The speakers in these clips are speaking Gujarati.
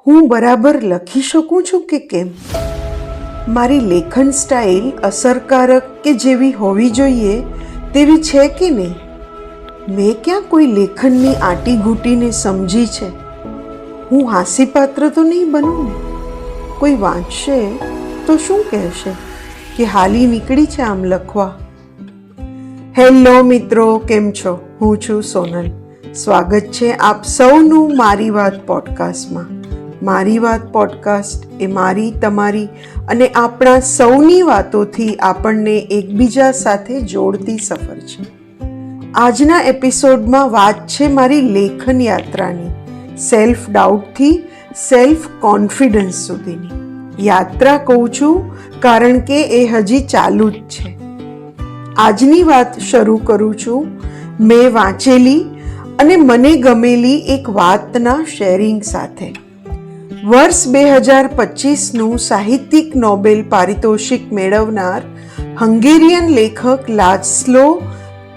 હું બરાબર લખી શકું છું કે કેમ? મારી લેખન સ્ટાઇલ અસરકારક કે જેવી હોવી જોઈએ તેવી છે કે નહીં? મેં ક્યાં કોઈ લેખનની આંટીઘૂંટીને સમજી છે? હું હાસ્યપાત્ર તો નહીં બનું ને? કોઈ વાંચશે તો શું કહેશે કે હાલી નીકળી છે આમ લખવા? હેલો મિત્રો, કેમ છો? હું છું સોનલ. સ્વાગત છે આપ સૌનું મારી વાત પોડકાસ્ટમાં. મારી વાત પોડકાસ્ટ એ મારી, તમારી અને આપણા સૌની વાતોથી આપણને એકબીજા સાથે જોડતી સફર છે. આજના એપિસોડમાં વાત છે મારી લેખન યાત્રાની, સેલ્ફ ડાઉટથી સેલ્ફ કોન્ફિડન્સ સુધીની. યાત્રા કહું છું કારણ કે એ હજી ચાલુ જ છે. આજની વાત શરૂ કરું છું મેં વાંચેલી અને મને ગમેલી એક વાતના શેરિંગ સાથે. વર્ષ 2025નું સાહિત્યિક નોબેલ પારિતોષિક મેળવનાર હંગેરિયન લેખક લાસ્લો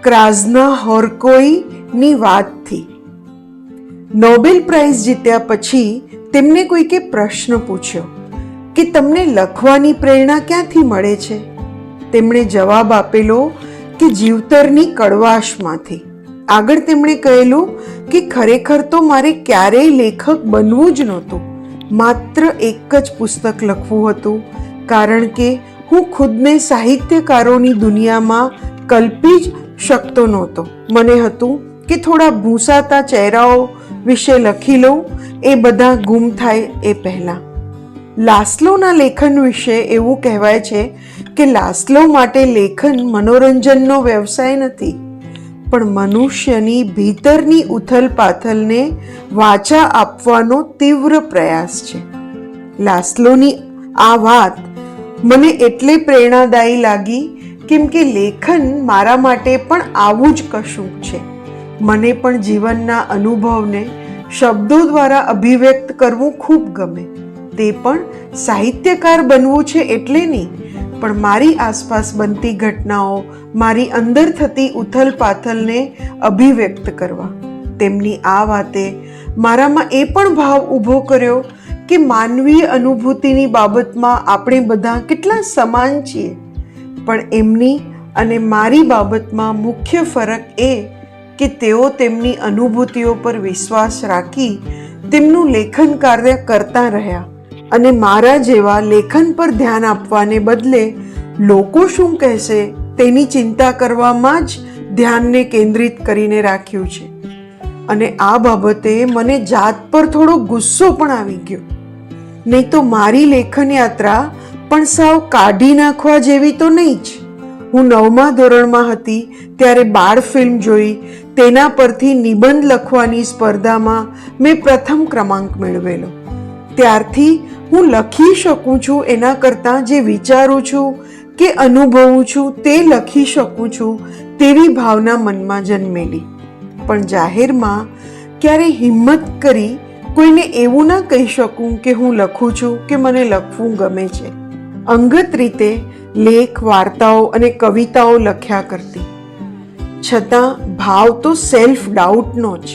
ક્રાઝ્નાહોર્કોઈની વાતથી. નોબેલ પ્રાઇઝ જીત્યા પછી તેમને કોઈકે પ્રશ્ન પૂછ્યો કે તમને લખવાની પ્રેરણા ક્યાંથી મળે છે? તેમણે જવાબ આપેલો કે જીવતરની કડવાશમાંથી. આગળ તેમણે કહેલું કે ખરેખર તો મારે ક્યારેય લેખક બનવું જ નહોતું, માત્ર એક જ પુસ્તક લખવું હતું, કારણ કે હું ખુદને સાહિત્યકારોની દુનિયામાં કલ્પી જ શકતો નહોતો. મને હતું કે થોડા ભૂંસાતા ચહેરાઓ વિશે લખી લઉં, એ બધા ગુમ થાય એ પહેલાં. લાસ્લોના લેખન વિશે એવું કહેવાય છે કે લાસ્લો માટે લેખન મનોરંજનનો વ્યવસાય નથી, પણ મનુષ્યની ભીતરની ઉથલપાથલને વાચા આપવાનો તીવ્ર પ્રયાસ છે. લાસ્લોની આ વાત મને એટલે પ્રેરણાદાયી લાગી કેમ કે લેખન મારા માટે પણ આવું જ કશુંક છે. મને પણ જીવનના અનુભવને શબ્દો દ્વારા અભિવ્યક્ત કરવું ખૂબ ગમે. તે પણ સાહિત્યકાર બનવું છે એટલે નહીં, પણ મારી આસપાસ બનતી ઘટનાઓ, મારી અંદર થતી ઉથલપાથલને અભિવ્યક્ત કરવા. તેમની આ વાતે મારામાં એ પણ ભાવ ઊભો કર્યો કે માનવીય અનુભૂતિની બાબતમાં આપણે બધા કેટલા સમાન છીએ, પણ એમની અને મારી બાબતમાં મુખ્ય ફરક એ કે તેઓ તેમની અનુભૂતિઓ પર વિશ્વાસ રાખી તેમનું લેખન કાર્ય કરતા રહ્યા અને મારા જેવા લેખન પર ધ્યાન આપવાને બદલે લોકો શું કહેશે તેની ચિંતા કરવામાં જ ધ્યાનને કેન્દ્રિત કરીને રાખ્યું છે. અને આ બાબતે મને જાત પર થોડો ગુસ્સો પણ આવી ગયો. નહીં તો મારી લેખન યાત્રા પણ સાવ કાઢી નાખવા જેવી તો નહીં જ. હું 9મા ધોરણમાં હતી ત્યારે બાળ ફિલ્મ જોઈ, તેના પરથી નિબંધ લખવાની સ્પર્ધામાં મેં પ્રથમ ક્રમાંક મેળવેલો. ત્યારથી હું લખી શકું છું એના કરતાં જે વિચારું છું કે અનુભવું છું તે લખી શકું છું તેવી ભાવના મનમાં જન્મેલી. પણ જાહેરમાં ક્યારે હિંમત કરી કોઈને એવું ના કહી શકું કે હું લખું છું કે મને લખવું ગમે છે. અંગત રીતે લેખ, વાર્તાઓ અને કવિતાઓ લખ્યા કરતી, છતાં ભાવ તો સેલ્ફ ડાઉટનો જ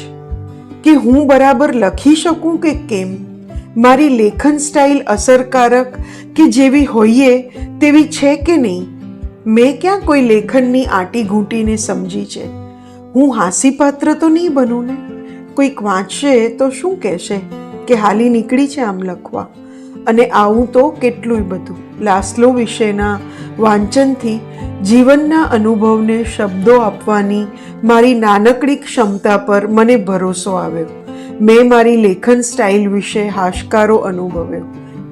કે હું બરાબર લખી શકું કે કેમ? મારી લેખન સ્ટાઇલ અસરકારક કે જેવી હોઈએ તેવી છે કે નહીં? મેં ક્યાં કોઈ લેખનની આંટીઘૂંટીને સમજી છે? હું હાસ્યપાત્ર તો નહીં બનું ને? કોઈક વાંચશે તો શું કહેશે કે હાલી નીકળી છે આમ લખવા? અને આવું તો કેટલુંય બધું. લાસ્લો વિશેના વાંચનથી જીવનના અનુભવને શબ્દો આપવાની મારી નાનકડી ક્ષમતા પર મને ભરોસો આવ્યો. મેં મારી લેખન સ્ટાઇલ વિશે હાશકારો અનુભવ્યો,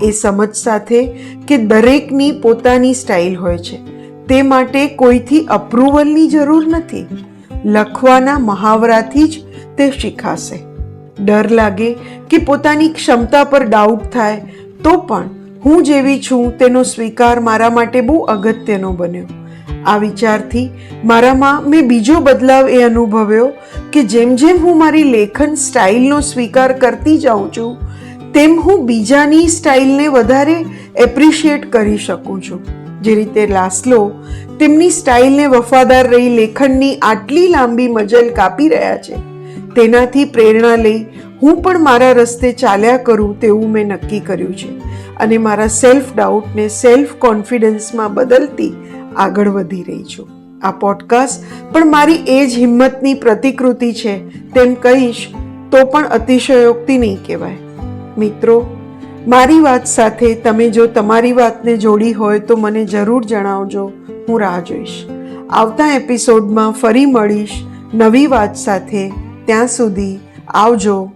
એ સમજ સાથે કે દરેકની પોતાની સ્ટાઇલ હોય છે, તે માટે કોઈથી અપ્રુવલની જરૂર નથી. લખવાના મહાવરાથી જ તે શીખાશે. ડર લાગે કે પોતાની ક્ષમતા પર ડાઉટ થાય તો પણ હું જેવી છું તેનો સ્વીકાર મારા માટે બહુ અગત્યનો બન્યો. આ વિચારથી મારામાં મેં બીજો બદલાવ એ અનુભવ્યો કે જેમ જેમ હું મારી લેખન સ્ટાઇલનો સ્વીકાર કરતી જાઉં છું તેમ હું બીજાની સ્ટાઇલને વધારે એપ્રિશિએટ કરી શકું છું. જે રીતે લાસ્લો તેમની સ્ટાઇલને વફાદાર રહી લેખનની આટલી લાંબી મજલ કાપી રહ્યા છે, તેનાથી પ્રેરણા લઈ હું પણ મારા રસ્તે ચાલ્યા કરું તેવું મેં નક્કી કર્યું છે અને મારા સેલ્ફ ડાઉટને સેલ્ફ કોન્ફિડન્સમાં બદલતી આગળ વધી રહી છું. આ પોડકાસ્ટ પણ મારી એ જ હિંમતની પ્રતિકૃતિ છે તેમ કહીશ તો પણ અતિશયોક્તિ નહીં કહેવાય. મિત્રો, મારી વાત સાથે તમે જો તમારી વાતને જોડી હોય તો મને જરૂર જણાવજો. હું રાહ જોઈશ. આવતા એપિસોડમાં ફરી મળીશ નવી વાત સાથે. ત્યાં સુધી આવજો.